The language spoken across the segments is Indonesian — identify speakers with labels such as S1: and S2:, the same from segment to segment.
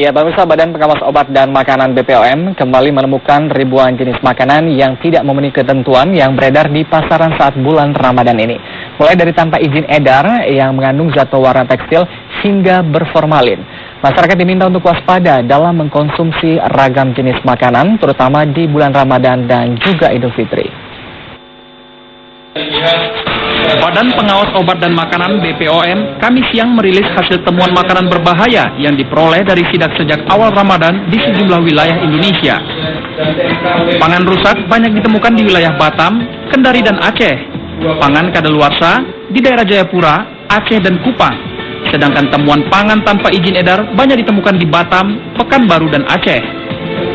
S1: Ya, pemirsa, Badan Pengawas Obat dan Makanan BPOM kembali menemukan ribuan jenis makanan yang tidak memenuhi ketentuan yang beredar di pasaran saat bulan Ramadan ini. Mulai dari tanpa izin edar yang mengandung zat pewarna tekstil hingga berformalin. Masyarakat diminta untuk waspada dalam mengkonsumsi ragam jenis makanan, terutama di bulan Ramadan dan juga Idul Fitri.
S2: Badan Pengawas Obat dan Makanan BPOM Kamis siang merilis hasil temuan makanan berbahaya yang diperoleh dari sidak sejak awal Ramadan di sejumlah wilayah Indonesia. Pangan rusak banyak ditemukan di wilayah Batam, Kendari dan Aceh. Pangan kadaluarsa di daerah Jayapura, Aceh dan Kupang. Sedangkan temuan pangan tanpa izin edar banyak ditemukan di Batam, Pekanbaru dan Aceh.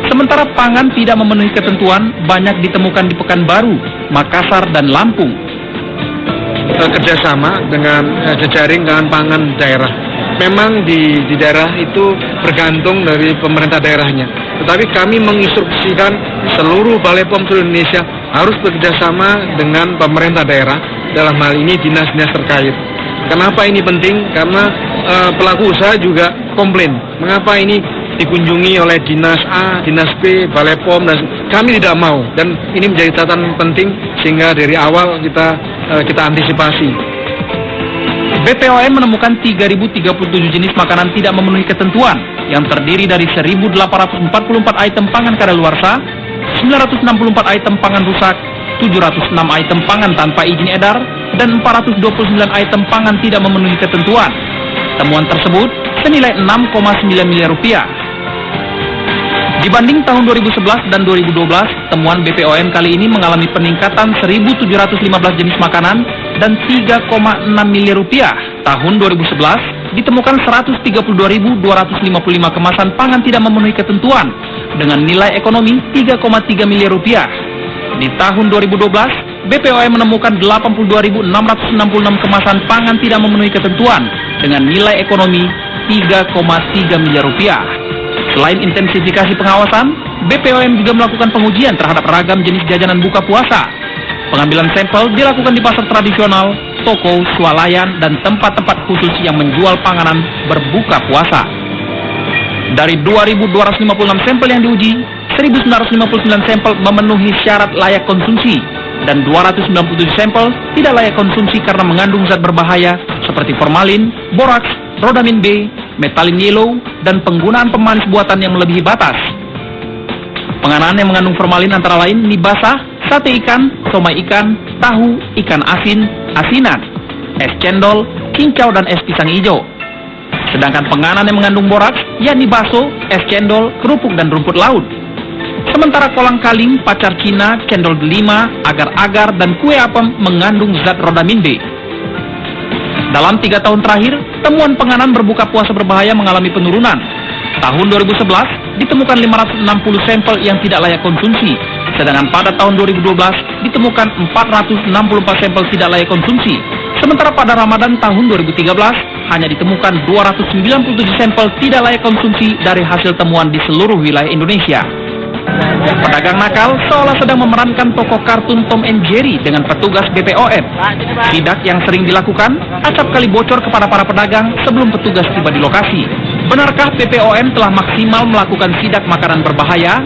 S2: Sementara pangan tidak memenuhi ketentuan banyak ditemukan di Pekanbaru, Makassar dan Lampung.
S3: Kerjasama dengan jejaring dengan pangan daerah. Memang di daerah itu bergantung dari pemerintah daerahnya. Tetapi kami menginstruksikan seluruh Balai POM seluruh Indonesia harus bekerjasama dengan pemerintah daerah, dalam hal ini dinas-dinas terkait. Kenapa ini penting? Karena pelaku usaha juga komplain. Mengapa ini dikunjungi oleh dinas A, dinas B, Balai POM, dan kami tidak mau. Dan ini menjadi catatan penting sehingga dari awal kita antisipasi.
S2: BPOM menemukan 3.037 jenis makanan tidak memenuhi ketentuan yang terdiri dari 1.844 item pangan kadaluarsa, 964 item pangan rusak, 706 item pangan tanpa izin edar, dan 429 item pangan tidak memenuhi ketentuan. Temuan tersebut senilai 6,9 miliar rupiah. Dibanding tahun 2011 dan 2012, temuan BPOM kali ini mengalami peningkatan 1.715 jenis makanan dan 3,6 miliar rupiah. Tahun 2011 ditemukan 132.255 kemasan pangan tidak memenuhi ketentuan dengan nilai ekonomi 3,3 miliar rupiah. Di tahun 2012, BPOM menemukan 82.666 kemasan pangan tidak memenuhi ketentuan dengan nilai ekonomi 3,3 miliar rupiah. Selain intensifikasi pengawasan, BPOM juga melakukan pengujian terhadap ragam jenis jajanan buka puasa. Pengambilan sampel dilakukan di pasar tradisional, toko, swalayan, dan tempat-tempat khusus yang menjual panganan berbuka puasa. Dari 2.256 sampel yang diuji, 1.959 sampel memenuhi syarat layak konsumsi, dan 297 sampel tidak layak konsumsi karena mengandung zat berbahaya seperti formalin, boraks, rodamin B, metalin yellow, dan penggunaan pemanis buatan yang melebihi batas. Penganan yang mengandung formalin antara lain mie basah, sate ikan, somai ikan, tahu, ikan asin, asinan, es cendol, cincau, dan es pisang hijau. Sedangkan penganan yang mengandung boraks, yakni bakso, es cendol, kerupuk, dan rumput laut. Sementara kolang-kaling, pacar Cina, cendol delima, agar-agar, dan kue apem mengandung zat rodamin B. Dalam 3 tahun terakhir, temuan penganan berbuka puasa berbahaya mengalami penurunan. Tahun 2011 ditemukan 560 sampel yang tidak layak konsumsi, sedangkan pada tahun 2012 ditemukan 464 sampel tidak layak konsumsi. Sementara pada Ramadan tahun 2013 hanya ditemukan 297 sampel tidak layak konsumsi dari hasil temuan di seluruh wilayah Indonesia. Pedagang nakal seolah sedang memerankan tokoh kartun Tom and Jerry dengan petugas BPOM. Sidak yang sering dilakukan acap kali bocor kepada para pedagang sebelum petugas tiba di lokasi. Benarkah BPOM telah maksimal melakukan sidak makanan berbahaya?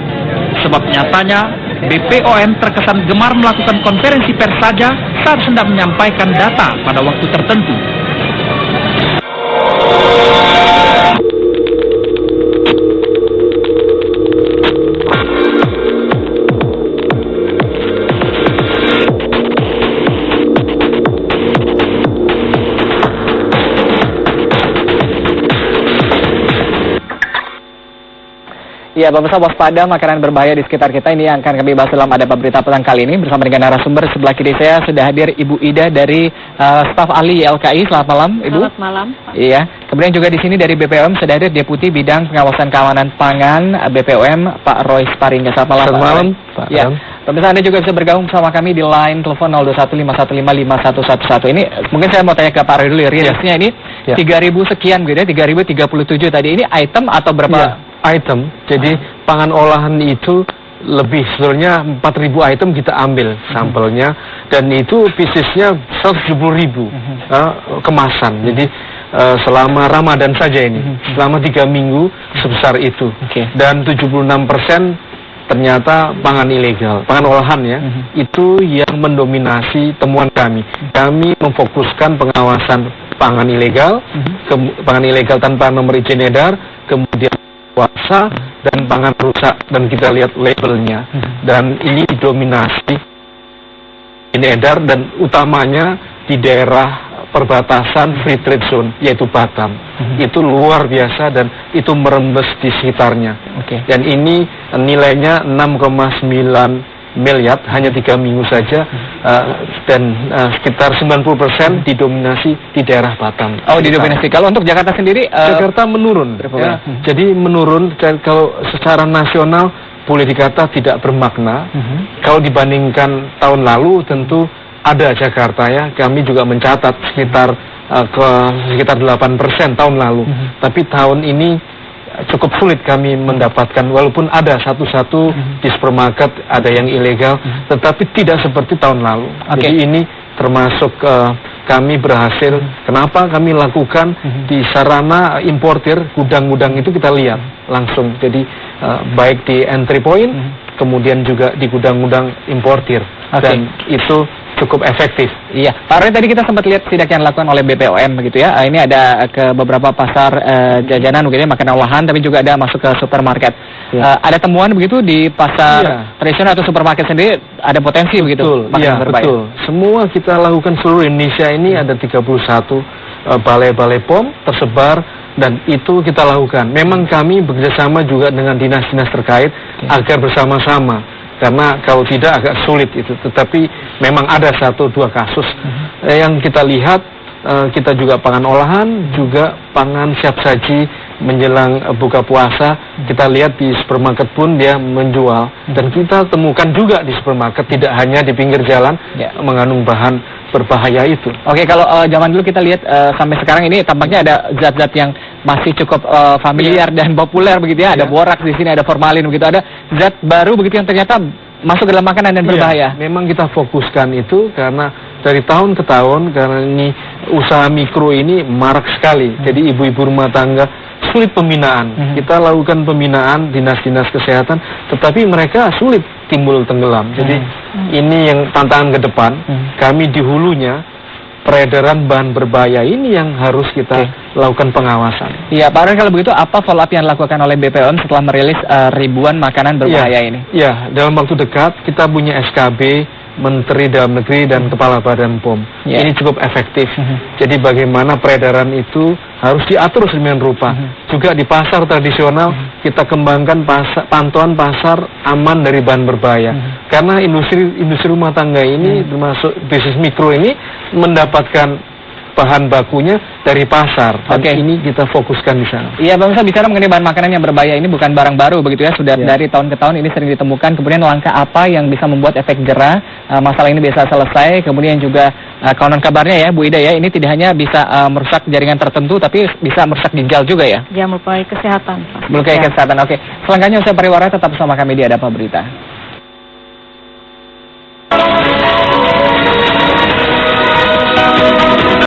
S2: Sebab nyatanya BPOM terkesan gemar melakukan konferensi pers saja saat hendak menyampaikan data pada waktu tertentu.
S1: Ya, pemirsa, waspada makanan berbahaya di sekitar kita. Ini yang akan kami bahas dalam Ada Berita Petang kali ini bersama dengan narasumber. Sebelah kiri saya sudah hadir Ibu Ida dari staf ahli YLKI. Selamat malam, Ibu.
S4: Selamat malam, Pak.
S1: Iya. Kemudian juga di sini dari BPOM sudah hadir Deputi Bidang Pengawasan Keamanan Pangan BPOM, Pak Roy Sparingga. Selamat malam.
S3: Selamat malam, Pak.
S1: Ya. Pemirsa, Anda juga bisa bergabung bersama kami di line telepon 0215155111. Ini mungkin saya mau tanya ke Pak Roy dulu. Rilisnya ini 3.000 sekian gitu ya, 3.037 tadi. Ini item atau berapa?
S3: Ya, item. Jadi pangan olahan itu lebih, sebenarnya 4.000 item kita ambil sampelnya, dan itu piecesnya 170.000 kemasan. Jadi selama Ramadan saja ini, selama 3 minggu sebesar itu. Dan 76% ternyata pangan ilegal, pangan olahan ya, itu yang mendominasi temuan kami. Kami memfokuskan pengawasan pangan ilegal, pangan ilegal tanpa nomor izin edar, kemudian puasa dan pangan rusak, dan kita lihat labelnya, dan ini didominasi izin edar dan utamanya di daerah perbatasan free trade zone, yaitu Batam. Itu luar biasa dan itu merembes di sekitarnya. Dan ini nilainya 6,9 miliar hanya 3 minggu saja, dan sekitar 90% didominasi di daerah Batam.
S1: Oh, didominasi. Kalau untuk Jakarta sendiri?
S3: Jakarta menurun. Ya. Jadi menurun, kalau secara nasional boleh dikata tidak bermakna. Kalau dibandingkan tahun lalu tentu ada Jakarta ya, kami juga mencatat sekitar 8% tahun lalu. Tapi tahun ini cukup sulit kami mendapatkan, walaupun ada satu-satu di supermarket ada yang ilegal, tetapi tidak seperti tahun lalu. Jadi ini termasuk kami berhasil. Kenapa kami lakukan di sarana importir, gudang-gudang itu kita lihat langsung. Jadi baik di entry point, kemudian juga di gudang-gudang importir, dan itu cukup efektif. Iya,
S1: Pak Roy, tadi kita sempat lihat sidak yang dilakukan oleh BPOM begitu ya. Ini ada ke beberapa pasar jajanan begitu ya, makanan olahan, tapi juga ada masuk ke supermarket. Ada temuan begitu di pasar tradisional atau supermarket sendiri ada potensi begitu?
S3: Betul. Semua kita lakukan seluruh Indonesia ini ada 31 balai-balai POM tersebar, dan itu kita lakukan. Memang kami bekerjasama juga dengan dinas-dinas terkait agar bersama-sama. Karena kalau tidak agak sulit itu, tetapi memang ada 1-2 kasus yang kita lihat. Kita juga pangan olahan, juga pangan siap saji menjelang buka puasa. Kita lihat di supermarket pun dia menjual, dan kita temukan juga di supermarket, tidak hanya di pinggir jalan mengandung bahan berbahaya itu.
S1: Oke, kalau zaman dulu kita lihat sampai sekarang ini tampaknya ada zat-zat yang masih cukup familiar dan populer begitu ya. Ada boraks di sini, ada formalin begitu, ada zat baru begitu yang ternyata masuk ke dalam makanan dan berbahaya.
S3: Memang kita fokuskan itu karena dari tahun ke tahun, karena ini usaha mikro ini marak sekali. Jadi ibu-ibu rumah tangga sulit pembinaan. Kita lakukan pembinaan dinas-dinas kesehatan, tetapi mereka sulit timbul tenggelam. Jadi ini yang tantangan ke depan. Kami di hulunya, peredaran bahan berbahaya ini yang harus kita lakukan pengawasan.
S1: Iya, Pak Roy, kalau begitu apa follow up yang dilakukan oleh BPOM setelah merilis ribuan makanan berbahaya ini?
S3: Ya, dalam waktu dekat kita punya SKB Menteri Dalam Negeri dan Kepala Badan POM. Ini cukup efektif. Jadi bagaimana peredaran itu harus diatur sedemikian rupa. Juga di pasar tradisional kita kembangkan pantauan pasar aman dari bahan berbahaya. Karena industri rumah tangga ini termasuk bisnis mikro ini mendapatkan bahan bakunya dari pasar. Dan ini kita fokuskan di sana.
S1: Iya, Bang, saya bicara mengenai bahan makanan yang berbahaya ini bukan barang baru begitu ya. Sudah dari tahun ke tahun ini sering ditemukan. Kemudian langkah apa yang bisa membuat efek jerah masalah ini bisa selesai. Kemudian juga konon kabarnya ya, Bu Ida ya, ini tidak hanya bisa merusak jaringan tertentu, tapi bisa merusak ginjal juga ya.
S4: Ya, melukai kesehatan.
S1: Melukai kesehatan. Oke. Selengkapnya saya Pariwara, tetap bersama kami di Ada Apa Berita.